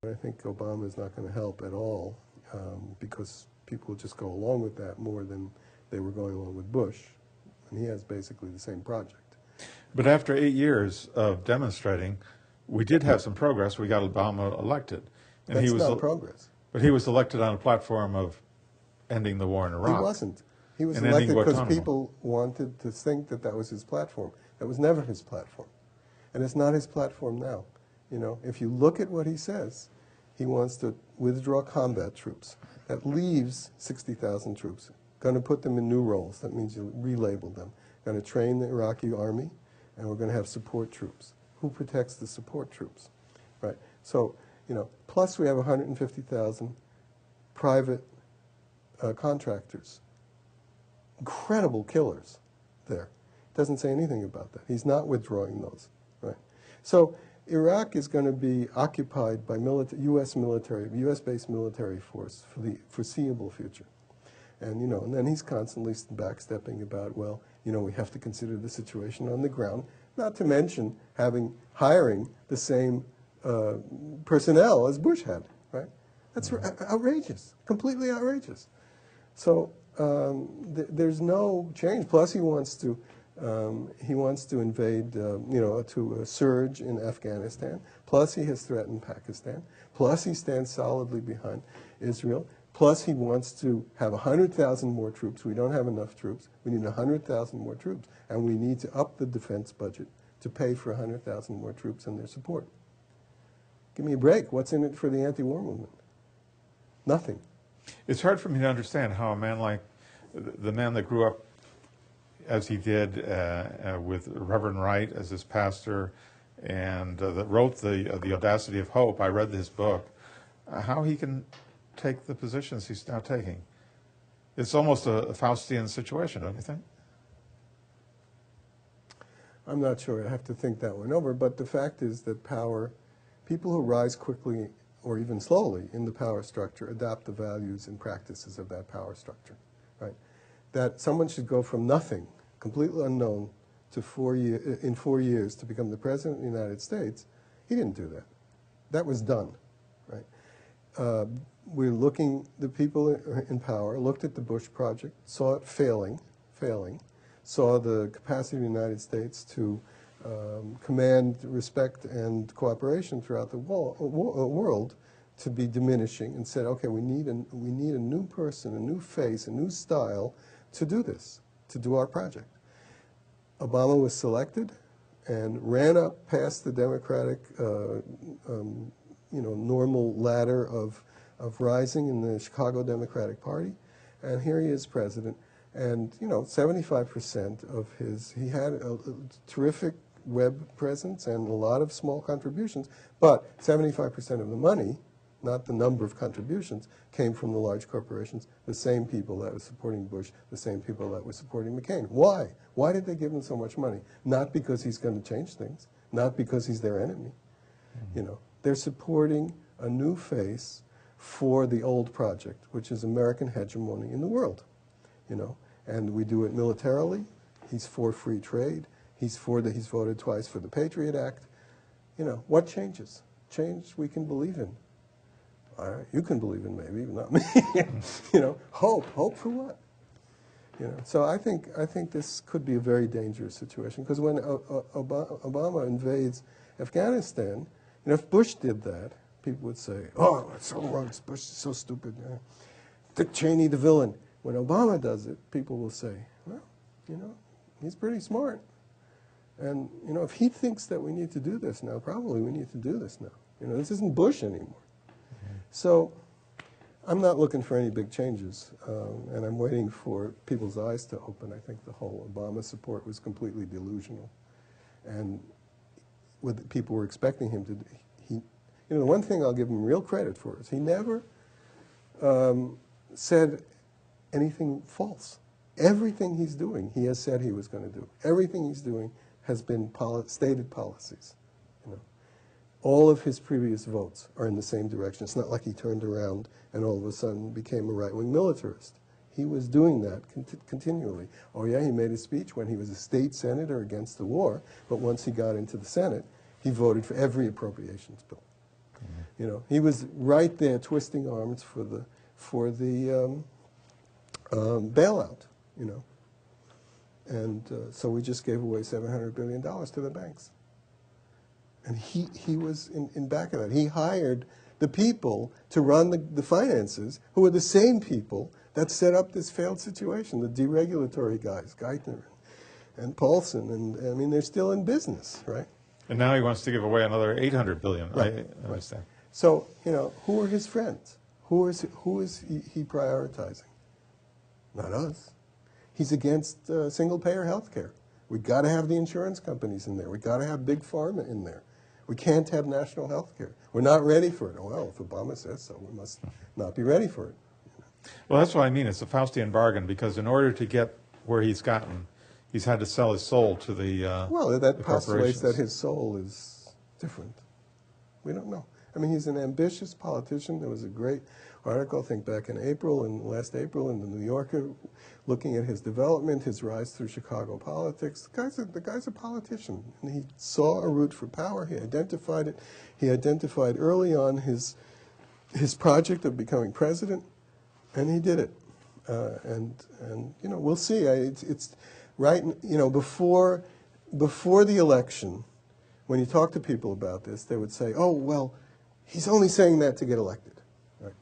I think Obama is not going to help at all because people just go along with that more than they were going along with Bush. And he has basically the same project. But after 8 years of demonstrating, we did have some progress. We got Obama elected. And That's he was not progress. But he was elected on a platform of ending the war in Iraq. He wasn't. He was and elected because Guantanamo. people wanted to think that that was his platform. That was never his platform. And it's not his platform now. You know, if you look at what he says, he wants to withdraw combat troops. That leaves 60,000 troops. Going to put them in new roles. That means you relabel them. Going to train the Iraqi army, and we're going to have support troops. Who protects the support troops? Right. So, you know, plus we have 150,000 private contractors. Incredible killers there. Doesn't say anything about that. He's not withdrawing those. Right. So Iraq is going to be occupied by U.S. military, U.S.-based military force for the foreseeable future. And, you know, and then he's constantly backstepping about, well, you know, we have to consider the situation on the ground, not to mention hiring the same personnel as Bush had, right? That's outrageous, completely outrageous. So there's no change. Plus, he wants to invade, you know, to surge in Afghanistan. Plus, he has threatened Pakistan. Plus, he stands solidly behind Israel. Plus, he wants to have 100,000 more troops. We don't have enough troops. We need 100,000 more troops. And we need to up the defense budget to pay for 100,000 more troops and their support. Give me a break. What's in it for the anti-war movement? Nothing. It's hard for me to understand how a man like the man that grew up as he did with Reverend Wright as his pastor and that wrote the Audacity of Hope, I read his book, how he can take the positions he's now taking. It's almost a Faustian situation, don't you think? I'm not sure. I have to think that one over. But the fact is that people who rise quickly or even slowly in the power structure adopt the values and practices of that power structure, right? That someone should go from nothing, completely unknown, to in 4 years to become the President of the United States, he didn't do that. That was done, right? The people in power looked at the Bush project, saw it failing, saw the capacity of the United States to command respect and cooperation throughout the world to be diminishing, and said, okay, we need a new person, a new face, a new style to do this, to do our project. Obama was selected and ran up past the Democratic, normal ladder of rising in the Chicago Democratic Party, and here he is president. And, you know, 75% of he had a terrific web presence and a lot of small contributions, but 75% of the money, not the number of contributions, came from the large corporations, the same people that were supporting Bush, the same people that were supporting McCain. Why? Why did they give him so much money? Not because he's going to change things, not because he's their enemy. Mm-hmm. You know, they're supporting a new face for the old project, which is American hegemony in the world. You know, and we do it militarily. He's for free trade. He's voted twice for the Patriot Act. You know, what changes? Change we can believe in. You can believe in maybe, but not me. You know, hope for what? You know, so I think this could be a very dangerous situation, because when Obama invades Afghanistan, you know, if Bush did that, people would say, "Oh, it's so wrong. Bush is so stupid. Dick Cheney, the villain." When Obama does it, people will say, well, you know, he's pretty smart. And, you know, if he thinks that we need to do this now, probably we need to do this now. You know, this isn't Bush anymore. Mm-hmm. So I'm not looking for any big changes, and I'm waiting for people's eyes to open. I think the whole Obama support was completely delusional. And what people were expecting him to do, you know, the one thing I'll give him real credit for is he never said anything false. Everything he's doing, he has said he was going to do. Everything he's doing has been stated policies. You know, all of his previous votes are in the same direction. It's not like he turned around and all of a sudden became a right-wing militarist. He was doing that continually. Oh yeah, he made a speech when he was a state senator against the war, but once he got into the Senate, he voted for every appropriations bill. Mm-hmm. You know, he was right there twisting arms for the bailout. You know, and so we just gave away $700 billion to the banks. And he was in back of that. He hired the people to run the finances, who were the same people that set up this failed situation, the deregulatory guys, Geithner and Paulson, and I mean, they're still in business, right? And now he wants to give away another $800 billion. Right, I understand. So, you know, who are his friends? Who is he prioritizing? Not us. He's against single-payer health care. We've got to have the insurance companies in there. We've got to have big pharma in there. We can't have national health care. We're not ready for it. Well, if Obama says so, we must not be ready for it. Well, that's what I mean. It's a Faustian bargain, because in order to get where he's gotten, he's had to sell his soul to the well, that the postulates corporations. that his soul is different. We don't know. I mean, he's an ambitious politician. There was a great article, I think, back in last April, in the New Yorker, looking at his development, his rise through Chicago politics. The guy's a politician, and he saw a route for power. He identified it. He identified early on his project of becoming president, and he did it. And you know, we'll see. It's right. You know, before the election, when you talk to people about this, they would say, "Oh, well, he's only saying that to get elected." Right?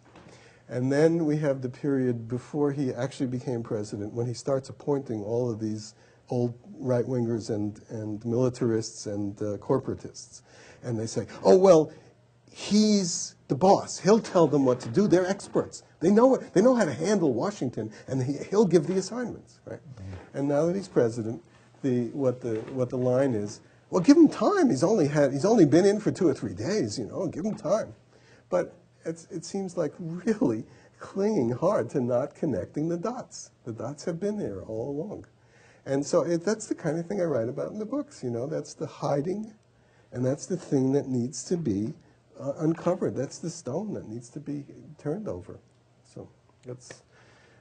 And then we have the period before he actually became president, when he starts appointing all of these old right-wingers and militarists and corporatists. And they say, "Oh, well, he's the boss. He'll tell them what to do. They're experts. They know how to handle Washington, and he'll give the assignments." Right? Mm-hmm. And now that he's president, what the line is, well, give him time. He's only been in for 2 or 3 days. You know, give him time. But it seems like really clinging hard to not connecting the dots. The dots have been there all along, and so that's the kind of thing I write about in the books. You know, that's the hiding, and that's the thing that needs to be uncovered. That's the stone that needs to be turned over. So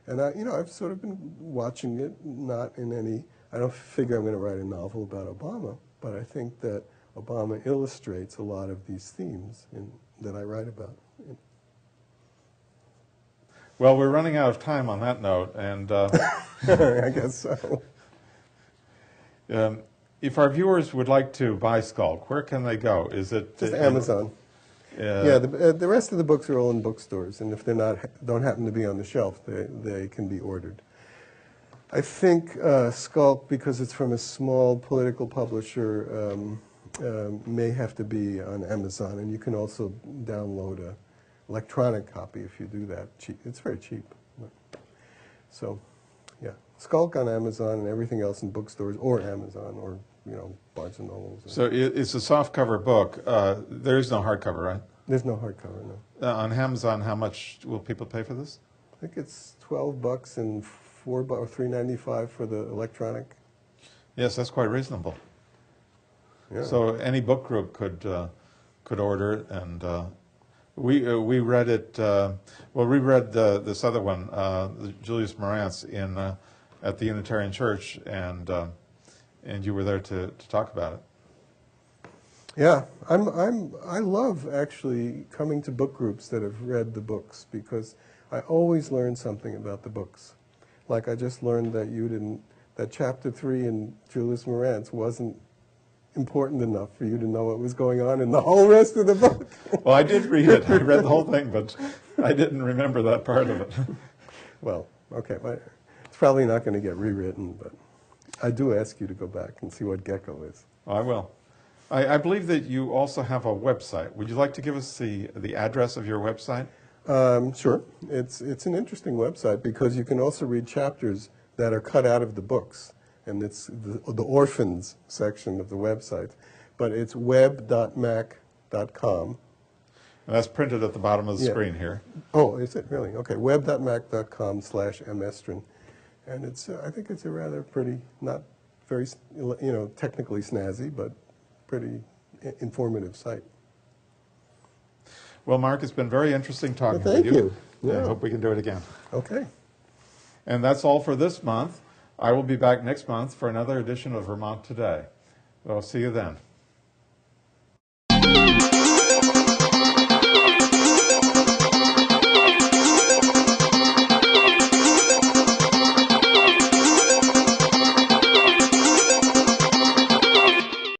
and I've sort of been watching it, not in any. I don't figure I'm going to write a novel about Obama, but I think that Obama illustrates a lot of these themes that I write about. Well, we're running out of time on that note, and I guess so. If our viewers would like to buy Skulk, where can they go? Is it just Amazon? Yeah, the rest of the books are all in bookstores, and if they're don't happen to be on the shelf, they can be ordered. I think Skulk, because it's from a small political publisher, may have to be on Amazon, and you can also download an electronic copy if you do that. It's very cheap. So, yeah, Skulk on Amazon and everything else in bookstores or Amazon or Barnes and Nobles. So it's a softcover book. There is no hardcover, right? There's no hardcover, no. On Amazon, how much will people pay for this? I think it's $12 and or $3.95 for the electronic. Yes, that's quite reasonable. Yeah. So any book group could order it, and we read it. Well, we read this other one, the Julius Marantz at the Unitarian Church, and you were there to talk about it. Yeah, I love actually coming to book groups that have read the books, because I always learn something about the books. Like I just learned that chapter 3 in Julius Marantz wasn't important enough for you to know what was going on in the whole rest of the book. Well, I did read it. I read the whole thing, but I didn't remember that part of it. Well, okay, it's probably not going to get rewritten, but I do ask you to go back and see what Gecko is. I will. I believe that you also have a website. Would you like to give us the address of your website? Sure. It's an interesting website because you can also read chapters that are cut out of the books, and it's the orphans section of the website. But it's web.mac.com. And that's printed at the bottom of the screen here. Oh, is it really? Okay, web.mac.com/mestrin. And I think it's a rather pretty, not very, technically snazzy, but pretty informative site. Well, Mark, it's been very interesting talking Thank with you. Yeah. I hope we can do it again. Okay. And that's all for this month. I will be back next month for another edition of Vermont Today. Well, see you then.